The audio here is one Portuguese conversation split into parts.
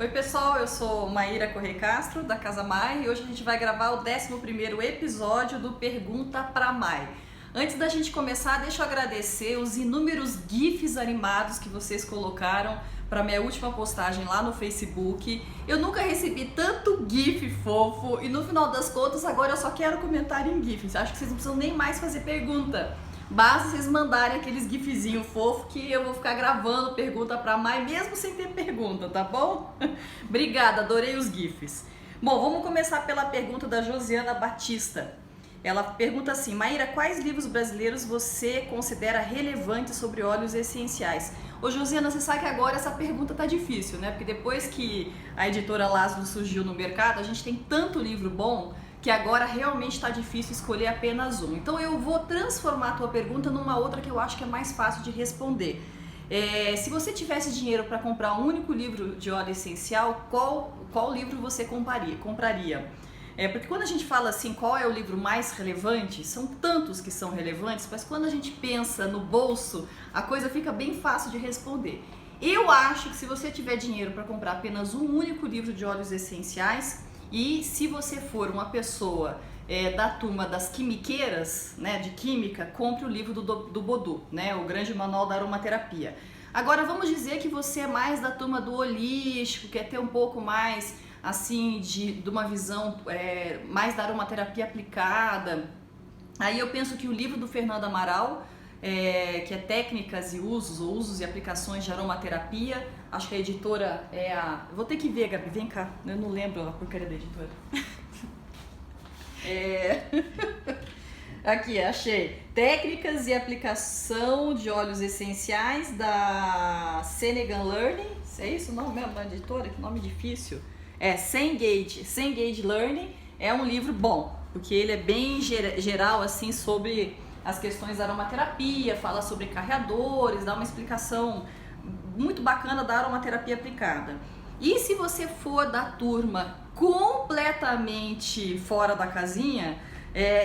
Oi pessoal, eu sou Maíra Correia Castro, da Casa Mai, e hoje a gente vai gravar o 11º episódio do Pergunta pra Mai. Antes da gente começar, deixa eu agradecer os inúmeros GIFs animados que vocês colocaram para minha última postagem lá no Facebook. Eu nunca recebi tanto GIF fofo e no final das contas agora eu só quero comentário em GIFs. Acho que vocês não precisam nem mais fazer pergunta. Basta vocês mandarem aqueles gifzinhos fofos que eu vou ficar gravando pergunta pra Mai, mesmo sem ter pergunta, tá bom? Obrigada, adorei os gifs. Bom, vamos começar pela pergunta da Josiana Batista. Ela pergunta assim: Maíra, quais livros brasileiros você considera relevantes sobre óleos essenciais? Ô Josiana, você sabe que agora essa pergunta tá difícil, né? Porque depois que a editora Laszlo surgiu no mercado, a gente tem tanto livro bom que agora realmente está difícil escolher apenas um. Então eu vou transformar a tua pergunta numa outra que eu acho que é mais fácil de responder. Se você tivesse dinheiro para comprar um único livro de óleo essencial, qual livro você compraria? Porque quando a gente fala assim, qual é o livro mais relevante, são tantos que são relevantes, mas quando a gente pensa no bolso, a coisa fica bem fácil de responder. Eu acho que se você tiver dinheiro para comprar apenas um único livro de óleos essenciais, e se você for uma pessoa da turma das quimiqueiras, né, de química, compre o livro do Bodu, né, o Grande Manual da Aromaterapia. Agora vamos dizer que você é mais da turma do holístico, quer ter um pouco mais assim de uma visão mais da aromaterapia aplicada. Aí eu penso que o livro do Fernando Amaral, que é Técnicas e Usos, ou Usos e Aplicações de Aromaterapia, acho que a editora é a... Vou ter que ver, Gabi, vem cá, eu não lembro a porcaria da editora. Aqui, achei. Técnicas e Aplicação de Óleos Essenciais, da Senegal Learning. É isso o nome mesmo da editora? Que nome difícil. Cengage Learning. É um livro bom, porque ele é bem geral, assim, sobre as questões da aromaterapia, fala sobre carreadores, dá uma explicação muito bacana da aromaterapia aplicada. E se você for da turma completamente fora da casinha,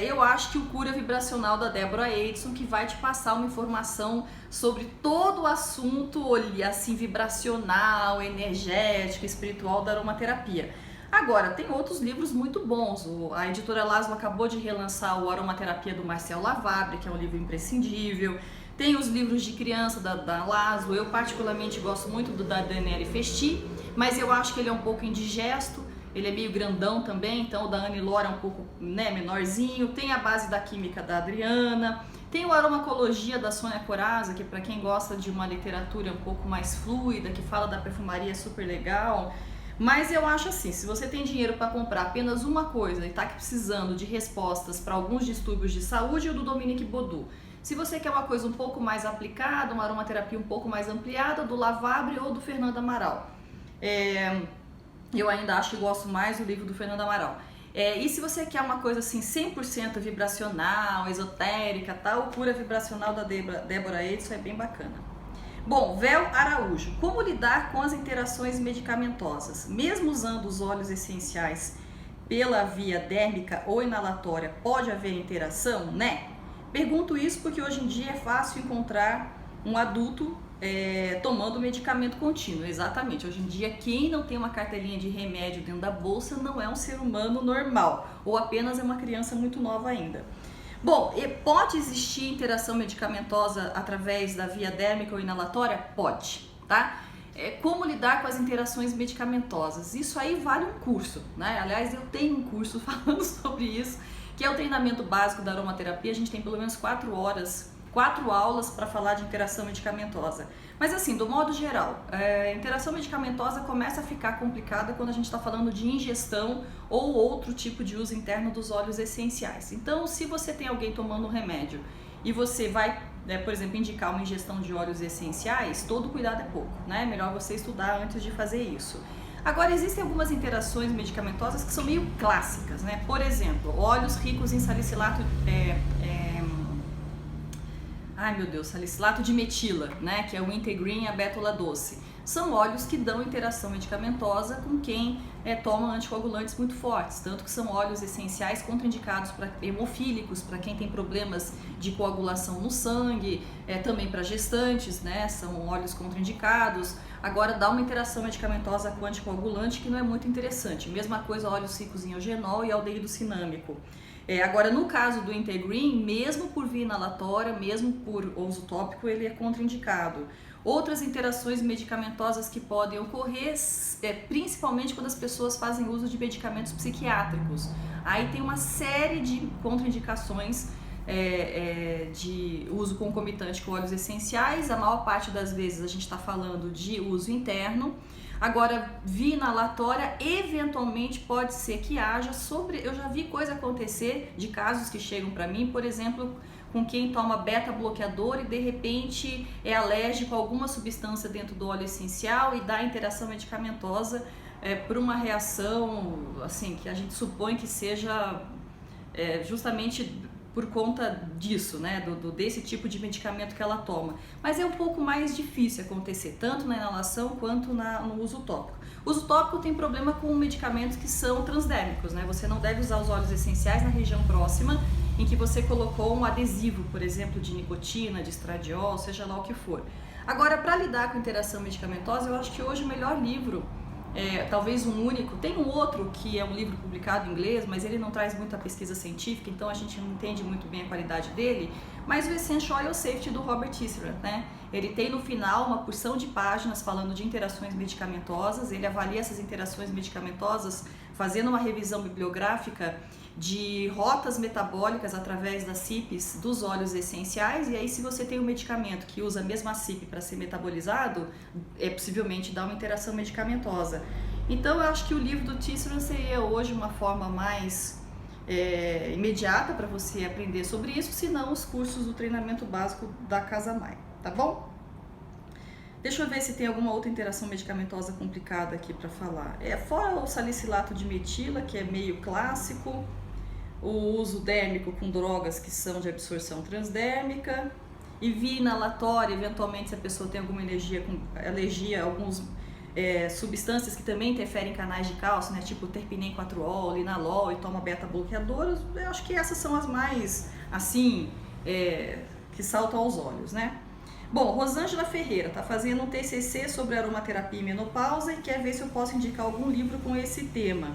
eu acho que o Cura Vibracional da Deborah Edson, que vai te passar uma informação sobre todo o assunto assim, vibracional, energético, espiritual da aromaterapia. Agora, tem outros livros muito bons. A editora Laszlo acabou de relançar o Aromaterapia do Marcel Lavabre, que é um livro imprescindível. Tem os livros de criança da Laszlo. Eu particularmente gosto muito do da Daniele Festi, mas eu acho que ele é um pouco indigesto. Ele é meio grandão também, então o da Anne Lora é um pouco menorzinho. Tem a base da química da Adriana. Tem o Aromacologia da Sônia Coraza, que para quem gosta de uma literatura um pouco mais fluida, que fala da perfumaria, é super legal. Mas eu acho assim, se você tem dinheiro para comprar apenas uma coisa e está precisando de respostas para alguns distúrbios de saúde, o do Dominique Bodu. Se você quer uma coisa um pouco mais aplicada, uma aromaterapia um pouco mais ampliada, do Lavabre ou do Fernando Amaral. Eu ainda acho que gosto mais do livro do Fernando Amaral. E se você quer uma coisa assim 100% vibracional, esotérica, tal, o Cura Vibracional da Deborah Edson é bem bacana. Bom, Vel Araújo, como lidar com as interações medicamentosas? Mesmo usando os óleos essenciais pela via dérmica ou inalatória, pode haver interação, né? Pergunto isso porque hoje em dia é fácil encontrar um adulto tomando medicamento contínuo. Exatamente, hoje em dia quem não tem uma cartelinha de remédio dentro da bolsa não é um ser humano normal, ou apenas é uma criança muito nova ainda. Bom, pode existir interação medicamentosa através da via dérmica ou inalatória? Pode, tá? Como lidar com as interações medicamentosas? Isso aí vale um curso, né? Aliás, eu tenho um curso falando sobre isso, que é o treinamento básico da aromaterapia. A gente tem pelo menos 4 aulas para falar de interação medicamentosa. Mas assim, do modo geral, interação medicamentosa começa a ficar complicada quando a gente está falando de ingestão ou outro tipo de uso interno dos óleos essenciais. Então, se você tem alguém tomando um remédio e você vai, por exemplo, indicar uma ingestão de óleos essenciais, todo cuidado é pouco, né? Melhor você estudar antes de fazer isso. Agora, existem algumas interações medicamentosas que são meio clássicas, né? Por exemplo, óleos ricos em salicilato salicilato de metila, né, que é o Integrine e a bétula doce. são óleos que dão interação medicamentosa com quem toma anticoagulantes muito fortes, tanto que são óleos essenciais contraindicados para hemofílicos, para quem tem problemas de coagulação no sangue, também para gestantes, né? São óleos contraindicados. Agora dá uma interação medicamentosa com anticoagulante que não é muito interessante. Mesma coisa óleos ricos em eugenol e aldeído cinâmico. Agora, no caso do Intergreen, mesmo por via inalatória, mesmo por uso tópico, ele é contraindicado. Outras interações medicamentosas que podem ocorrer, principalmente quando as pessoas fazem uso de medicamentos psiquiátricos. Aí tem uma série de contraindicações de uso concomitante com óleos essenciais. A maior parte das vezes a gente está falando de uso interno. Agora, via inalatória, eventualmente pode ser que haja eu já vi coisa acontecer de casos que chegam para mim, por exemplo, com quem toma beta-bloqueador e de repente é alérgico a alguma substância dentro do óleo essencial e dá interação medicamentosa por uma reação assim que a gente supõe que seja justamente por conta disso, né, desse tipo de medicamento que ela toma. Mas é um pouco mais difícil acontecer, tanto na inalação quanto no uso tópico. O uso tópico tem problema com medicamentos que são transdérmicos, né? Você não deve usar os óleos essenciais na região próxima em que você colocou um adesivo, por exemplo, de nicotina, de estradiol, seja lá o que for. Agora, para lidar com interação medicamentosa, eu acho que hoje o melhor livro, talvez um único, tem um outro que é um livro publicado em inglês, mas ele não traz muita pesquisa científica, então a gente não entende muito bem a qualidade dele, mas o Essential Oil Safety do Robert Tisserand, né? Ele tem no final uma porção de páginas falando de interações medicamentosas, ele avalia essas interações medicamentosas fazendo uma revisão bibliográfica de rotas metabólicas através das CYPs dos óleos essenciais, e aí se você tem um medicamento que usa a mesma CYP para ser metabolizado, possivelmente dá uma interação medicamentosa. Então eu acho que o livro do Tisserand seria hoje uma forma mais imediata para você aprender sobre isso, se não os cursos do treinamento básico da Casamai, tá bom? Deixa eu ver se tem alguma outra interação medicamentosa complicada aqui para falar. Fora o salicilato de metila, que é meio clássico, o uso dérmico com drogas que são de absorção transdérmica, e via inalatória, eventualmente se a pessoa tem alguma alergia a algumas substâncias que também interferem em canais de cálcio, né, tipo terpinem 4-ol, linalol, e toma beta-bloqueadores. Eu acho que essas são as mais, assim, que saltam aos olhos, né? Bom, Rosângela Ferreira está fazendo um TCC sobre aromaterapia e menopausa e quer ver se eu posso indicar algum livro com esse tema.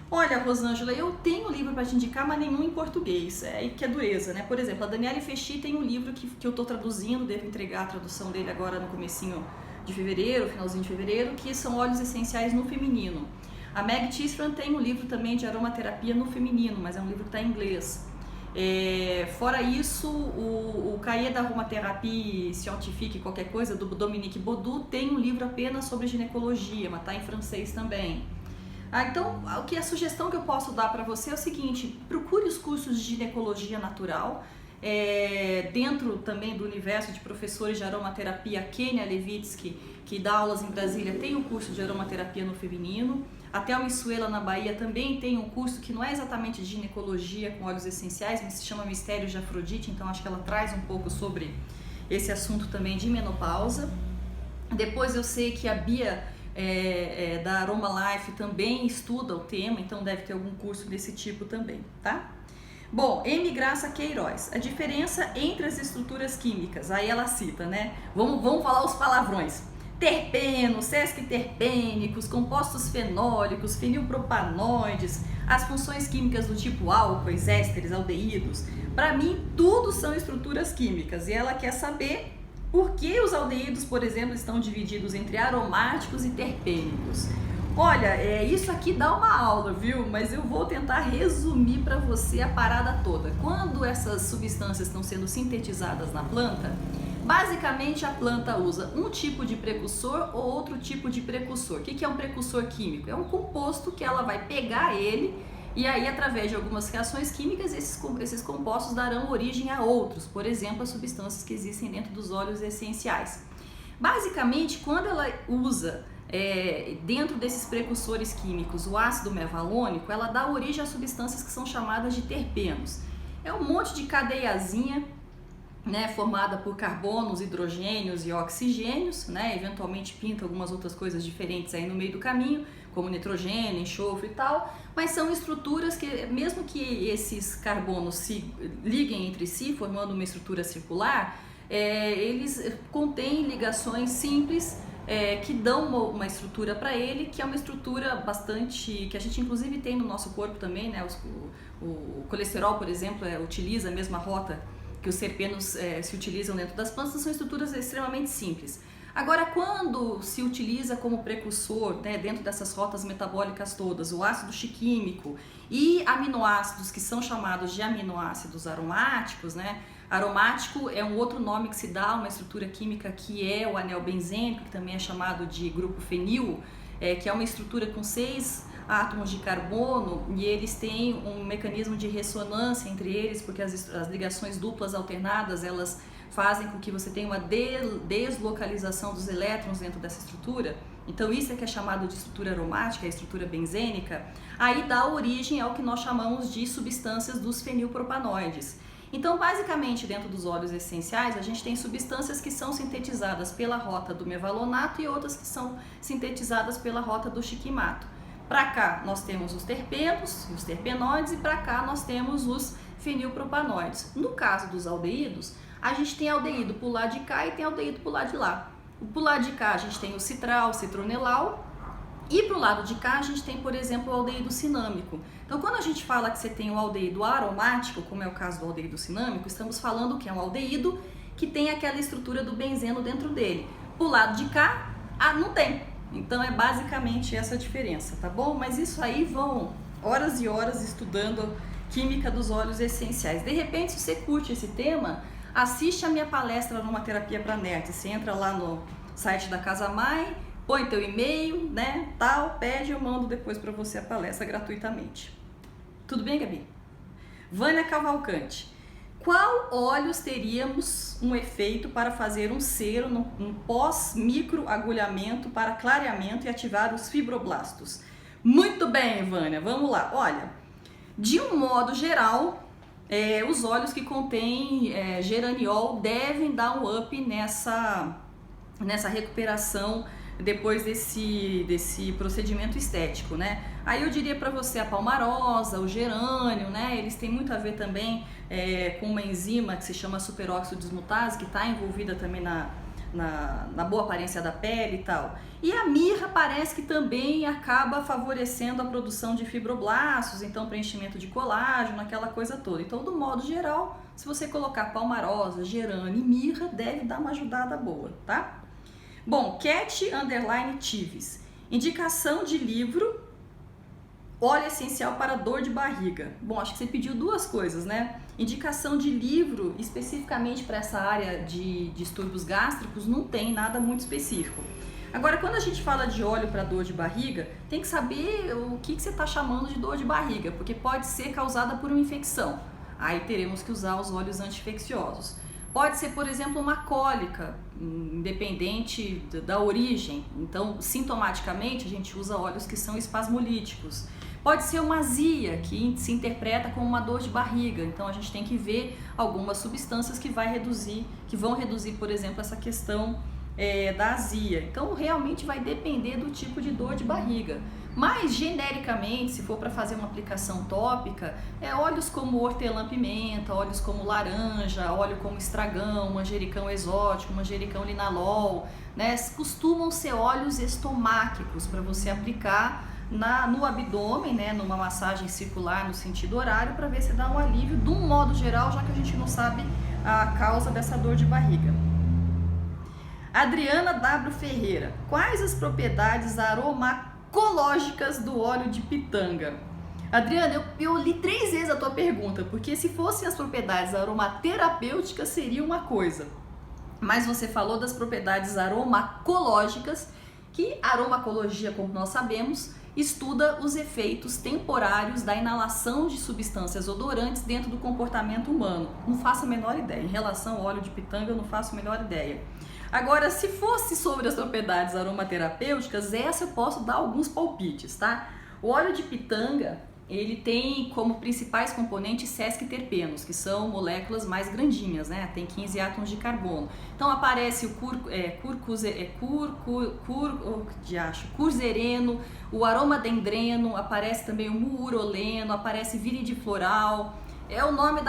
Olha, Rosângela, eu tenho livro para te indicar, mas nenhum em português, que é dureza, né? Por exemplo, a Daniele Fechi tem um livro que eu estou traduzindo, devo entregar a tradução dele agora no comecinho de fevereiro, finalzinho de fevereiro, que são óleos essenciais no feminino. A Meg Tisserand tem um livro também de aromaterapia no feminino, mas é um livro que está em inglês. Fora isso, o Cahiers d'Aromathérapie Scientifique, qualquer coisa, do Dominique Baudou, tem um livro apenas sobre ginecologia, mas está em francês também. Então, a sugestão que eu posso dar para você é o seguinte: procure os cursos de ginecologia natural, dentro também do universo de professores de aromaterapia. Kenia Levitsky, que dá aulas em Brasília, tem um curso de aromaterapia no feminino. A Thelma Suela, na Bahia, também tem um curso que não é exatamente de ginecologia com óleos essenciais, mas se chama Mistérios de Afrodite, então acho que ela traz um pouco sobre esse assunto também de menopausa. Depois eu sei que a Bia da Aroma Life também estuda o tema, então deve ter algum curso desse tipo também, tá? Bom, M. Graça Queiroz, a diferença entre as estruturas químicas, aí ela cita, né? Vamos falar os palavrões. Terpenos, sesquiterpênicos, compostos fenólicos, fenilpropanoides, as funções químicas do tipo álcoois, ésteres, aldeídos. Para mim, tudo são estruturas químicas e ela quer saber por que os aldeídos, por exemplo, estão divididos entre aromáticos e terpênicos. Olha, isso aqui dá uma aula, viu? Mas eu vou tentar resumir para você a parada toda. Quando essas substâncias estão sendo sintetizadas na planta, basicamente a planta usa um tipo de precursor ou outro tipo de precursor. O que é um precursor químico? É um composto que ela vai pegar ele e aí, através de algumas reações químicas, esses compostos darão origem a outros, por exemplo, as substâncias que existem dentro dos óleos essenciais. Basicamente, quando ela usa dentro desses precursores químicos o ácido mevalônico, ela dá origem a substâncias que são chamadas de terpenos. É um monte de cadeiazinha né, formada por carbonos, hidrogênios e oxigênios, né, eventualmente pinta algumas outras coisas diferentes aí no meio do caminho, como nitrogênio, enxofre e tal, mas são estruturas que, mesmo que esses carbonos se liguem entre si, formando uma estrutura circular, eles contêm ligações simples que dão uma estrutura para ele, que é uma estrutura bastante, que a gente inclusive tem no nosso corpo também, né, o colesterol, por exemplo, utiliza a mesma rota que os terpenos se utilizam dentro das plantas, são estruturas extremamente simples. Agora, quando se utiliza como precursor, né, dentro dessas rotas metabólicas todas, o ácido chiquímico e aminoácidos que são chamados de aminoácidos aromáticos, né? Aromático é um outro nome que se dá a uma estrutura química que é o anel benzênico, que também é chamado de grupo fenil, que é uma estrutura com 6 átomos de carbono, e eles têm um mecanismo de ressonância entre eles, porque as ligações duplas alternadas, elas fazem com que você tenha uma deslocalização dos elétrons dentro dessa estrutura. Então isso é que é chamado de estrutura aromática, a estrutura benzênica. Aí dá origem ao que nós chamamos de substâncias dos fenilpropanoides. Então, basicamente, dentro dos óleos essenciais, a gente tem substâncias que são sintetizadas pela rota do mevalonato e outras que são sintetizadas pela rota do chiquimato. Para cá nós temos os terpenos, os terpenoides, e para cá nós temos os fenilpropanoides. No caso dos aldeídos, a gente tem aldeído pro lado de cá e tem aldeído pro lado de lá. Pro lado de cá a gente tem o citral, citronelal, e pro lado de cá a gente tem, por exemplo, o aldeído cinâmico. Então, quando a gente fala que você tem um aldeído aromático, como é o caso do aldeído cinâmico, estamos falando que é um aldeído que tem aquela estrutura do benzeno dentro dele. Pro lado de cá, não tem. Então é basicamente essa a diferença, tá bom? Mas isso aí vão horas e horas estudando química dos óleos essenciais. De repente, se você curte esse tema, assiste a minha palestra Aromaterapia para Nerds. Você entra lá no site da Casa Mai, põe teu e-mail, né, tal, pede, eu mando depois para você a palestra gratuitamente. Tudo bem, Gabi? Vânia Cavalcante. Qual óleos teríamos um efeito para fazer um cero, um pós-microagulhamento para clareamento e ativar os fibroblastos? Muito bem, Vânia, vamos lá. Olha, de um modo geral, os óleos que contêm geraniol devem dar um up nessa recuperação depois desse procedimento estético, né? Aí eu diria para você a palmarosa, o gerânio, né? Eles têm muito a ver também com uma enzima que se chama superóxido dismutase, que está envolvida também na boa aparência da pele e tal. E a mirra parece que também acaba favorecendo a produção de fibroblastos, então preenchimento de colágeno, aquela coisa toda. Então, do modo geral, se você colocar palmarosa, gerânio e mirra, deve dar uma ajudada boa, tá? Bom, Cat_Tives, indicação de livro, óleo essencial para dor de barriga. Bom, acho que você pediu duas coisas, né? Indicação de livro, especificamente para essa área de distúrbios gástricos, não tem nada muito específico. Agora, quando a gente fala de óleo para dor de barriga, tem que saber o que você está chamando de dor de barriga, porque pode ser causada por uma infecção. Aí teremos que usar os óleos anti-infecciosos. Pode ser, por exemplo, uma cólica, independente da origem. Então, sintomaticamente, a gente usa óleos que são espasmolíticos. Pode ser uma azia, que se interpreta como uma dor de barriga. Então, a gente tem que ver algumas substâncias que vão reduzir, por exemplo, essa questão da azia. Então, realmente vai depender do tipo de dor de barriga. Mas, genericamente, se for para fazer uma aplicação tópica, óleos como hortelã-pimenta, óleos como laranja, óleo como estragão, manjericão exótico, manjericão linalol, né? Costumam ser óleos estomáquicos para você aplicar no abdômen, né? Numa massagem circular no sentido horário, para ver se dá um alívio, de um modo geral, já que a gente não sabe a causa dessa dor de barriga. Adriana W. Ferreira, quais as propriedades aromacológicas do óleo de pitanga? Adriana, eu li 3 vezes a tua pergunta, porque se fossem as propriedades aromaterapêuticas seria uma coisa, mas você falou das propriedades aromacológicas, que a aromacologia, como nós sabemos, estuda os efeitos temporários da inalação de substâncias odorantes dentro do comportamento humano. Não faço a menor ideia, em relação ao óleo de pitanga eu não faço a menor ideia. Agora, se fosse sobre as propriedades aromaterapêuticas, essa eu posso dar alguns palpites, tá? O óleo de pitanga, ele tem como principais componentes sesquiterpenos, que são moléculas mais grandinhas, né? Tem 15 átomos de carbono. Então aparece o curzereno, o aromadendreno, aparece também o muuroleno, aparece viridifloral. É o nome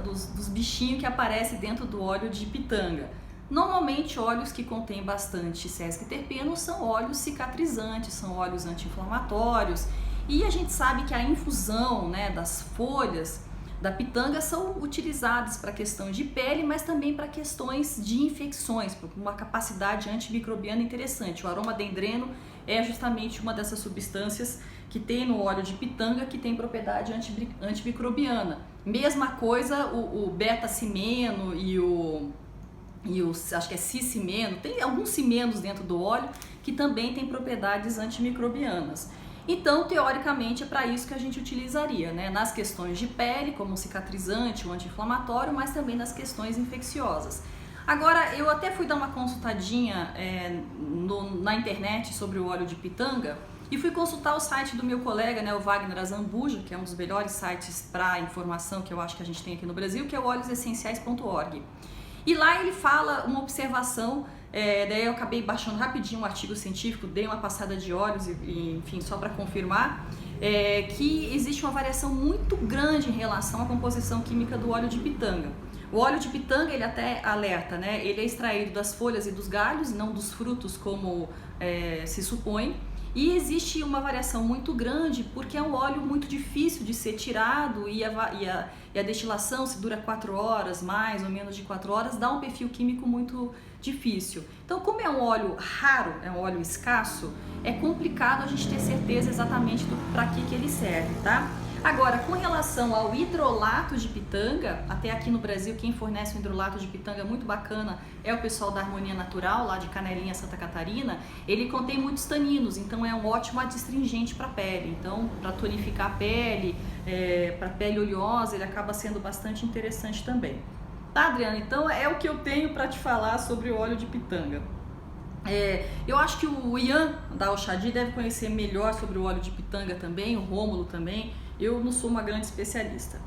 dos bichinhos que aparece dentro do óleo de pitanga. Normalmente, óleos que contêm bastante sesquiterpenos são óleos cicatrizantes, são óleos anti-inflamatórios. E a gente sabe que a infusão, né, das folhas da pitanga são utilizadas para questão de pele, mas também para questões de infecções, por uma capacidade antimicrobiana interessante. O aromadendreno é justamente uma dessas substâncias que tem no óleo de pitanga que tem propriedade antimicrobiana. Mesma coisa o beta-cimeno e o acho que é cis-cimeno, tem alguns cimenos dentro do óleo que também tem propriedades antimicrobianas. Então, teoricamente, é para isso que a gente utilizaria, né? Nas questões de pele, como cicatrizante ou anti-inflamatório, mas também nas questões infecciosas. Agora, eu até fui dar uma consultadinha na internet sobre o óleo de pitanga e fui consultar o site do meu colega, né, o Wagner Azambuja, que é um dos melhores sites para informação que eu acho que a gente tem aqui no Brasil, que é o óleosessenciais.org. E lá ele fala uma observação, daí eu acabei baixando rapidinho um artigo científico, dei uma passada de olhos, enfim, só para confirmar, que existe uma variação muito grande em relação à composição química do óleo de pitanga. O óleo de pitanga, ele até alerta, né? Ele é extraído das folhas e dos galhos, não dos frutos como se supõe. E existe uma variação muito grande porque é um óleo muito difícil de ser tirado e a destilação, se dura 4 horas, mais ou menos de 4 horas, dá um perfil químico muito difícil. Então, como é um óleo raro, é um óleo escasso, é complicado a gente ter certeza exatamente para que ele serve, tá? Agora, com relação ao hidrolato de pitanga, até aqui no Brasil quem fornece um hidrolato de pitanga muito bacana é o pessoal da Harmonia Natural, lá de Canelinha, Santa Catarina. Ele contém muitos taninos, então é um ótimo adstringente para a pele. Então, para tonificar a pele, para pele oleosa, ele acaba sendo bastante interessante também. Tá, Adriana? Então é o que eu tenho para te falar sobre o óleo de pitanga. Eu acho que o Ian da Oxadi deve conhecer melhor sobre o óleo de pitanga também, o Rômulo também. Eu não sou uma grande especialista.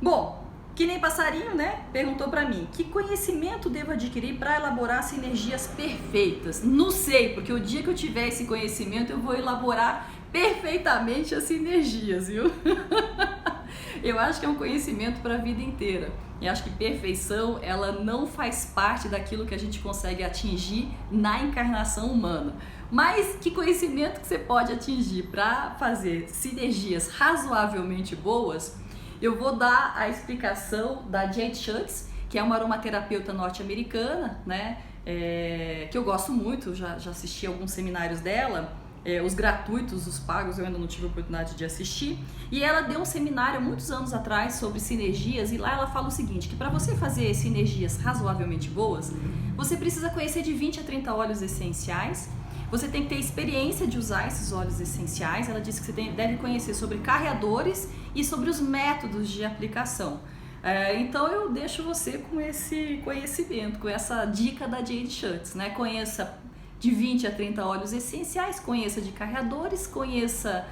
Bom, que nem passarinho, né? Perguntou pra mim, que conhecimento devo adquirir para elaborar sinergias perfeitas? Não sei, porque o dia que eu tiver esse conhecimento eu vou elaborar perfeitamente as sinergias, viu? Eu acho que é um conhecimento para a vida inteira. E acho que perfeição, ela não faz parte daquilo que a gente consegue atingir na encarnação humana. Mas que conhecimento que você pode atingir para fazer sinergias razoavelmente boas? Eu vou dar a explicação da Jade Schutz, que é uma aromaterapeuta norte-americana, né? Que eu gosto muito, já assisti alguns seminários dela. Os gratuitos, os pagos, eu ainda não tive a oportunidade de assistir. E ela deu um seminário há muitos anos atrás sobre sinergias, e lá ela fala o seguinte, que para você fazer sinergias razoavelmente boas, você precisa conhecer de 20 a 30 óleos essenciais. Você tem que ter experiência de usar esses óleos essenciais. Ela diz que você deve conhecer sobre carreadores e sobre os métodos de aplicação. Então eu deixo você com esse conhecimento, com essa dica da Jade Schutz, né? Conheça de 20 a 30 óleos essenciais, conheça de carreadores, conheça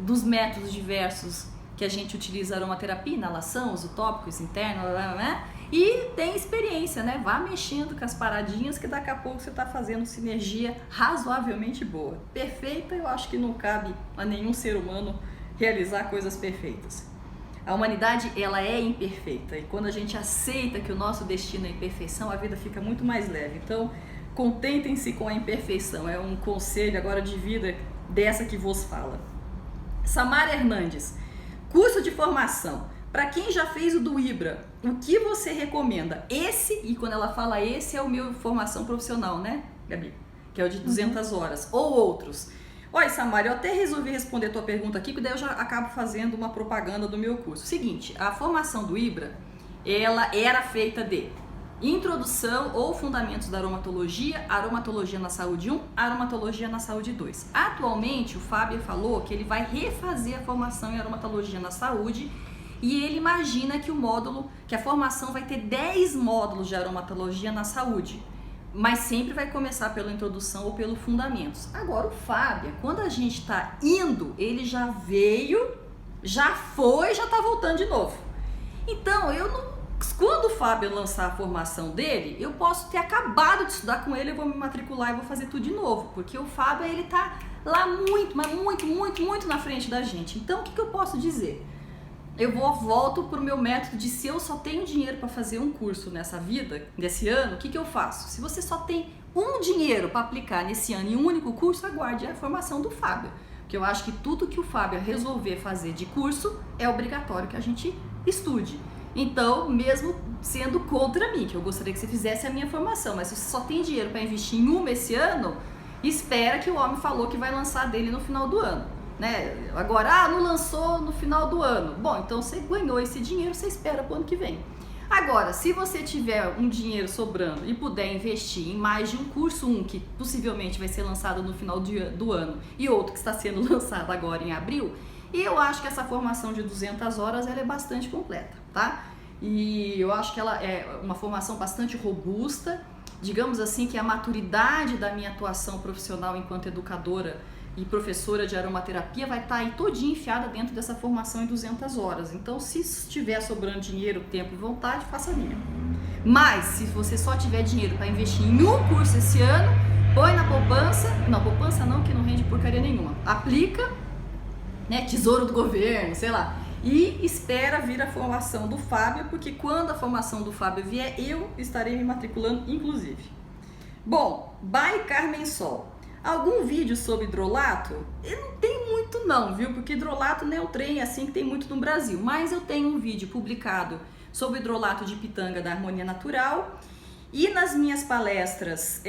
dos métodos diversos que a gente utiliza aromaterapia, inalação, uso tópico, uso interno, né? E tem experiência, né? Vá mexendo com as paradinhas que daqui a pouco você está fazendo sinergia razoavelmente boa. Perfeita, eu acho que não cabe a nenhum ser humano realizar coisas perfeitas. A humanidade, ela é imperfeita, e quando a gente aceita que o nosso destino é imperfeição, a vida fica muito mais leve. Então, contentem-se com a imperfeição, é um conselho agora de vida dessa que vos fala. Samara Hernandes, curso de formação. Para quem já fez o do IBRA, o que você recomenda? Esse, e quando ela fala esse, é o meu formação profissional, né, Gabi? Que é o de 200 horas, ou outros. Oi, Samara, eu até resolvi responder a tua pergunta aqui, porque daí eu já acabo fazendo uma propaganda do meu curso. Seguinte, a formação do IBRA, ela era feita de introdução ou fundamentos da aromatologia, aromatologia na saúde 1, aromatologia na saúde 2. Atualmente, o Fábio falou que ele vai refazer a formação em aromatologia na saúde e ele imagina que a formação vai ter 10 módulos de aromatologia na saúde, mas sempre vai começar pela introdução ou pelo fundamentos. Agora, o Fábio, quando a gente está indo, ele já veio Já foi, já tá voltando de novo. Então, eu não... Quando o Fábio lançar a formação dele, eu posso ter acabado de estudar com ele, eu vou me matricular e vou fazer tudo de novo, porque o Fábio, ele tá lá muito, mas muito na frente da gente. Então, o que eu posso dizer? Eu volto pro meu método de se eu só tenho dinheiro para fazer um curso nessa vida, nesse ano, o que eu faço? Se você só tem um dinheiro para aplicar nesse ano em um único curso, aguarde a formação do Fábio. Porque eu acho que tudo que o Fábio resolver fazer de curso é obrigatório que a gente estude. Então, mesmo sendo contra mim, que eu gostaria que você fizesse a minha formação, mas se você só tem dinheiro para investir em uma esse ano, espera que o homem falou que vai lançar dele no final do ano. Né? Agora, não lançou no final do ano. Bom, então você ganhou esse dinheiro, você espera para o ano que vem. Agora, se você tiver um dinheiro sobrando e puder investir em mais de um curso, um que possivelmente vai ser lançado no final do ano e outro que está sendo lançado agora em abril, eu acho que essa formação de 200 horas ela é bastante completa, tá? E eu acho que ela é uma formação bastante robusta, digamos assim que a maturidade da minha atuação profissional enquanto educadora e professora de aromaterapia vai estar aí todinha enfiada dentro dessa formação em 200 horas. Então, se estiver sobrando dinheiro, tempo e vontade, faça a minha. Mas, se você só tiver dinheiro para investir em um curso esse ano, põe na poupança. Não, poupança não, que não rende porcaria nenhuma. Aplica, né, tesouro do governo, sei lá. E espera vir a formação do Fábio, porque quando a formação do Fábio vier, eu estarei me matriculando, inclusive. Bom, by Carmen Sol. Algum vídeo sobre hidrolato? Eu não tenho muito não, viu? Porque hidrolato não é um trem assim que tem muito no Brasil. Mas eu tenho um vídeo publicado sobre hidrolato de pitanga da Harmonia Natural. E nas minhas palestras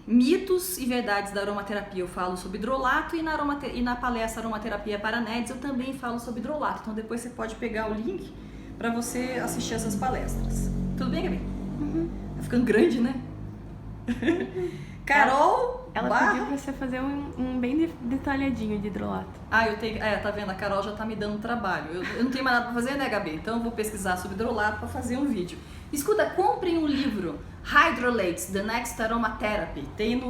Mitos e Verdades da Aromaterapia eu falo sobre hidrolato. E na palestra Aromaterapia para Nerds eu também falo sobre hidrolato. Então depois você pode pegar o link para você assistir essas palestras. Tudo bem, Gabi? Uhum. Tá ficando grande, né? Carol, ela pediu pra você fazer um bem detalhadinho de hidrolato. Eu tenho. Tá vendo? A Carol já tá me dando trabalho. Eu não tenho mais nada pra fazer, né, Gabi? Então eu vou pesquisar sobre hidrolato pra fazer um vídeo. Escuta, comprem um livro, Hydrolates, The Next Aromatherapy. Tem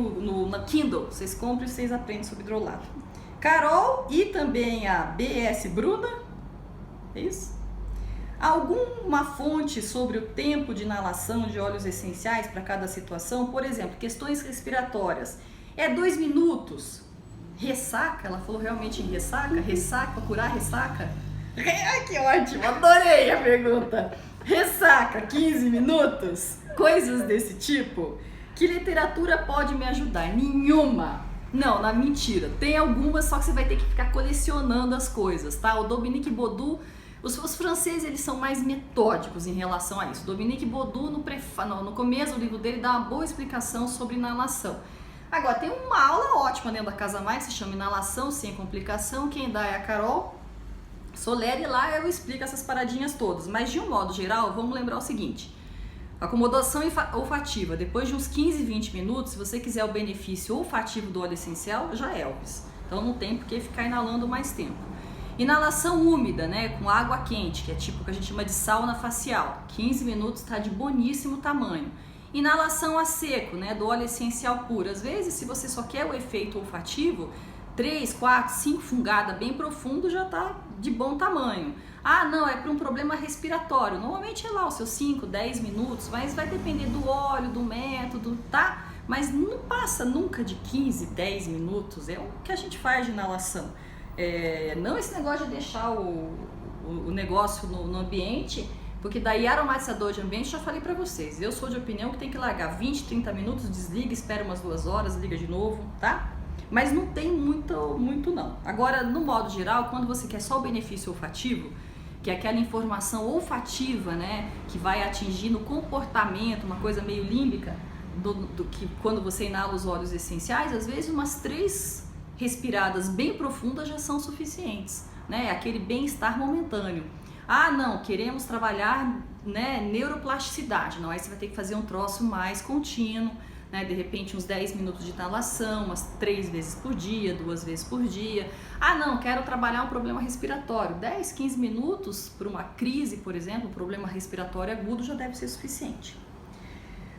na Kindle. Vocês comprem e vocês aprendem sobre hidrolato. Carol e também a BS Bruna. É isso? Alguma fonte sobre o tempo de inalação de óleos essenciais para cada situação? Por exemplo, questões respiratórias. É 2 minutos? Ressaca? Ela falou realmente em ressaca? Ressaca para curar ressaca? Ai, que ótimo! Adorei a pergunta! Ressaca, 15 minutos? Coisas desse tipo? Que literatura pode me ajudar? Nenhuma! Não, mentira. Tem algumas, só que você vai ter que ficar colecionando as coisas, tá? O Dominique Baudou... Os franceses, eles são mais metódicos em relação a isso. Dominique Baudou, no começo do livro dele, dá uma boa explicação sobre inalação. Agora, tem uma aula ótima dentro da Casa Mais, que se chama Inalação Sem Complicação. Quem dá é a Carol Soler, e lá eu explico essas paradinhas todas. Mas, de um modo geral, vamos lembrar o seguinte. Acomodação olfativa. Depois de uns 15, 20 minutos, se você quiser o benefício olfativo do óleo essencial, já é Elvis. Então, não tem por que ficar inalando mais tempo. Inalação úmida, né, com água quente, que é tipo o que a gente chama de sauna facial. 15 minutos está de boníssimo tamanho. Inalação a seco, né, do óleo essencial puro. Às vezes, se você só quer o efeito olfativo, 3, 4, 5 fungadas bem profundo já está de bom tamanho. Ah, não, é para um problema respiratório. Normalmente é lá os seus 5, 10 minutos, mas vai depender do óleo, do método, tá? Mas não passa nunca de 15, 10 minutos, é o que a gente faz de inalação. Não esse negócio de deixar o negócio no ambiente, porque daí aromatizador de ambiente, já falei pra vocês, eu sou de opinião que tem que largar 20, 30 minutos, desliga, espera umas 2 horas, liga de novo, tá? Mas não tem muito não. Agora, no modo geral, quando você quer só o benefício olfativo, que é aquela informação olfativa, né, que vai atingir no comportamento, uma coisa meio límbica, do que quando você inala os óleos essenciais, às vezes umas 3 respiradas bem profundas já são suficientes, né? Aquele bem-estar momentâneo. Ah, não, queremos trabalhar, né, neuroplasticidade. Não, aí você vai ter que fazer um troço mais contínuo, né? De repente uns 10 minutos de inalação, umas 3 vezes por dia, 2 vezes por dia. Ah, não, quero trabalhar um problema respiratório. 10, 15 minutos para uma crise, por exemplo, um problema respiratório agudo já deve ser suficiente.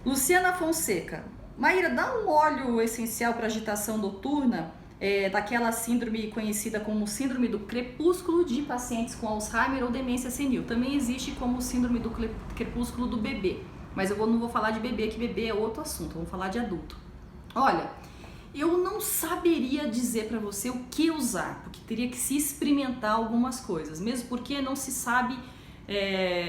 Luciana Fonseca. Maíra, dá um óleo essencial para agitação noturna daquela síndrome conhecida como síndrome do crepúsculo de pacientes com Alzheimer ou demência senil. Também existe como síndrome do crepúsculo do bebê, mas eu não vou falar de bebê, que bebê é outro assunto, vamos falar de adulto. Olha, eu não saberia dizer para você o que usar, porque teria que se experimentar algumas coisas, mesmo porque não se sabe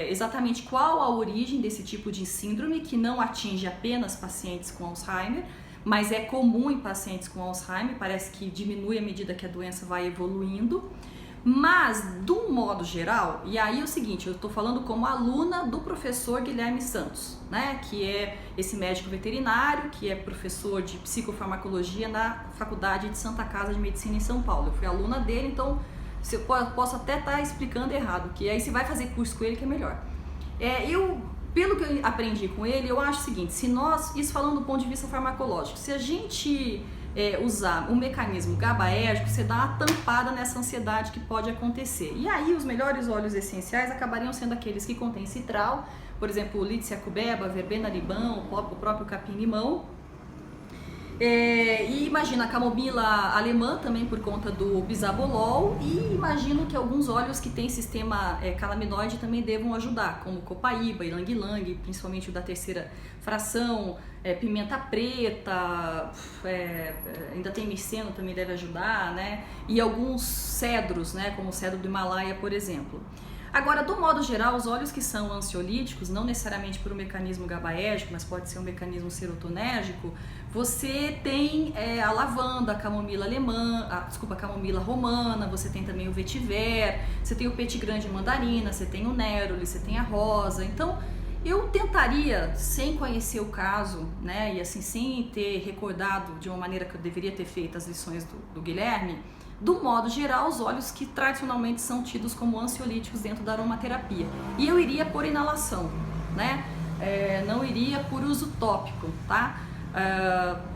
exatamente qual a origem desse tipo de síndrome, que não atinge apenas pacientes com Alzheimer, mas é comum em pacientes com Alzheimer, parece que diminui à medida que a doença vai evoluindo. Mas, de um modo geral, e aí é o seguinte, eu estou falando como aluna do professor Guilherme Santos, né, que é esse médico veterinário, que é professor de psicofarmacologia na Faculdade de Santa Casa de Medicina em São Paulo. Eu fui aluna dele, então eu posso até estar explicando errado, que aí você vai fazer curso com ele que é melhor. Pelo que eu aprendi com ele, eu acho o seguinte, isso falando do ponto de vista farmacológico, se a gente usar o mecanismo GABAérgico, você dá uma tampada nessa ansiedade que pode acontecer. E aí os melhores óleos essenciais acabariam sendo aqueles que contêm citral, por exemplo, Lícia cubeba, verbena limão, o próprio capim-limão. E imagina a camomila alemã também por conta do bisabolol, e imagino que alguns óleos que têm sistema calaminoide também devam ajudar, como copaíba, ylang-ylang, principalmente o da terceira fração, pimenta preta, ainda tem miceno, também deve ajudar, né? E alguns cedros, né? Como o cedro do Himalaia, por exemplo. Agora, do modo geral, os óleos que são ansiolíticos, não necessariamente por um mecanismo GABAérgico, mas pode ser um mecanismo serotonérgico, você tem a lavanda, a camomila alemã, a camomila romana, você tem também o vetiver, você tem o petit-grain de mandarina, você tem o neroli, você tem a rosa. Então, eu tentaria, sem conhecer o caso, né, e assim, sem ter recordado de uma maneira que eu deveria ter feito as lições do Guilherme, do modo geral, os óleos que tradicionalmente são tidos como ansiolíticos dentro da aromaterapia. E eu iria por inalação, né? Não iria por uso tópico, tá?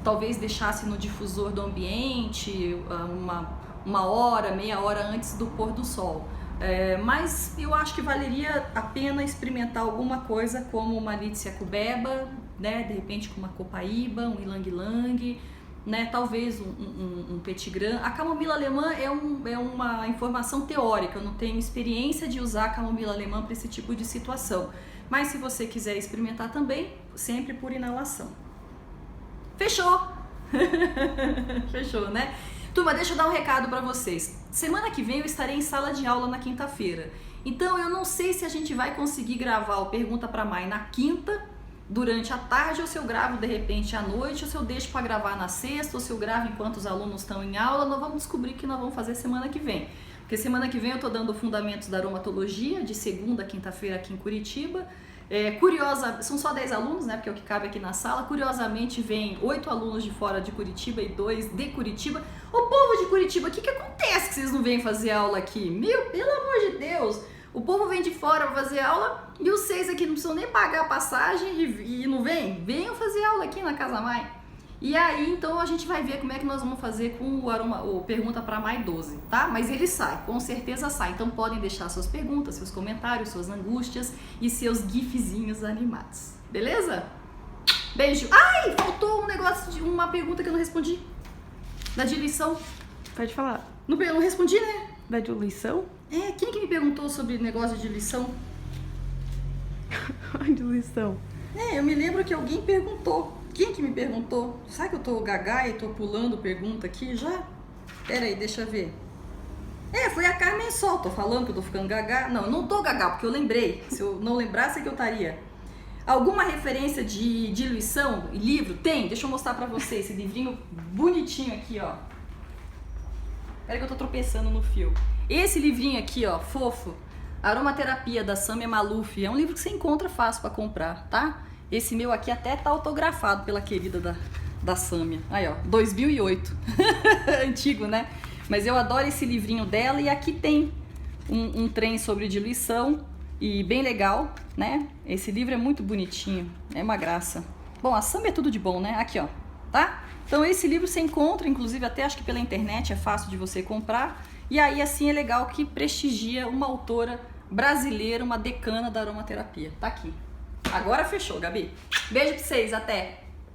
Talvez deixasse no difusor do ambiente uma hora, meia hora antes do pôr do sol. Mas eu acho que valeria a pena experimentar alguma coisa como uma Lícia cubeba, né? De repente com uma copaíba, um ylang-ylang, né, talvez um petit-grain. A camomila alemã é uma informação teórica, eu não tenho experiência de usar a camomila alemã para esse tipo de situação. Mas se você quiser experimentar também, sempre por inalação. Fechou! Fechou, né? Turma, deixa eu dar um recado para vocês. Semana que vem eu estarei em sala de aula na quinta-feira. Então eu não sei se a gente vai conseguir gravar o Pergunta pra Mai na quinta, durante a tarde, ou se eu gravo de repente à noite, ou se eu deixo para gravar na sexta, ou se eu gravo enquanto os alunos estão em aula. Nós vamos descobrir o que nós vamos fazer semana que vem. Porque semana que vem eu estou dando fundamentos da aromatologia, de segunda a quinta-feira aqui em Curitiba. São só 10 alunos, né? Porque é o que cabe aqui na sala. Curiosamente, vem 8 alunos de fora de Curitiba e 2 de Curitiba. Ô povo de Curitiba, o que acontece que vocês não vêm fazer aula aqui? Pelo amor de Deus! O povo vem de fora para fazer aula e os 6 aqui não precisam nem pagar a passagem e não vêm? Venham fazer aula aqui na Casa Mai. E aí, então, a gente vai ver como é que nós vamos fazer com o Pergunta pra Mai 12, tá? Mas ele sai, com certeza sai. Então podem deixar suas perguntas, seus comentários, suas angústias e seus gifzinhos animados. Beleza? Beijo. Ai, faltou um negócio de uma pergunta que eu não respondi. Da diluição. Pode falar. Não respondi, né? Da diluição? Quem que me perguntou sobre negócio de diluição? Diluição. Eu me lembro que alguém perguntou. Quem que me perguntou? Sabe que eu tô gaga e tô pulando pergunta aqui já? Pera aí, deixa eu ver. Foi a Carmen Sol. Tô falando que eu tô ficando gaga. Não, eu não tô gaga, porque eu lembrei. Se eu não lembrasse, é que eu estaria. Alguma referência de diluição? Livro? Tem? Deixa eu mostrar pra vocês esse livrinho bonitinho aqui, ó. Pera que eu tô tropeçando no fio. Esse livrinho aqui, ó, fofo, Aromaterapia, da Samia Maluf, é um livro que você encontra fácil para comprar, tá? Esse meu aqui até tá autografado pela querida da Samia. Aí, ó, 2008. Antigo, né? Mas eu adoro esse livrinho dela, e aqui tem um trem sobre diluição, e bem legal, né? Esse livro é muito bonitinho, é uma graça. Bom, a Samia é tudo de bom, né? Aqui, ó, tá? Então esse livro você encontra, inclusive até acho que pela internet é fácil de você comprar. E aí assim é legal que prestigia uma autora brasileira, uma decana da aromaterapia. Tá aqui. Agora fechou, Gabi. Beijo pra vocês, até!